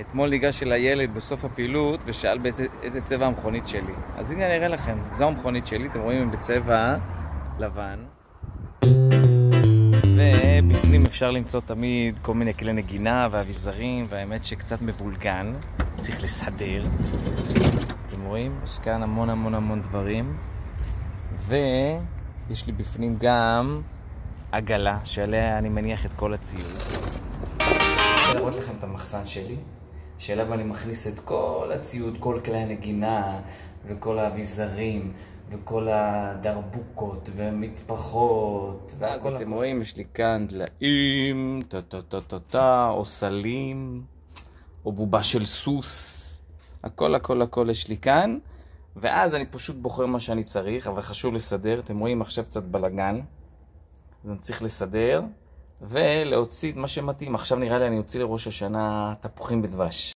אתמול ניגש אל הילד בסוף הפעילות ושאל באיזה צבע המכונית שלי. אז הנה אני אראה לכם, זו המכונית שלי, אתם רואים, הם בצבע לבן. ובפנים אפשר למצוא תמיד כל מיני כלי נגינה ואביזרים, והאמת שקצת מבולגן, צריך לסדר. אתם רואים? יש כאן המון דברים. ויש לי בפנים גם עגלה שעליה אני מניח את כל הציוד. אני רוצה לראות לכם את המחסן שלי, שאליו אני מכניס את כל הציוד, כל כלי הנגינה וכל האביזרים וכל הדרבוקות ומטפחות ואז אתם רואים, יש לי כאן דליים, או סלים או בובה של סוס, הכל יש לי כאן. ואז אני פשוט בוחר מה שאני צריך, אבל חשוב לסדר. אתם רואים עכשיו קצת בלגן, אז אני צריך לסדר ולהוציא את מה שמתאים. עכשיו נראה לי אני אוציא לראש השנה תפוחים בדבש.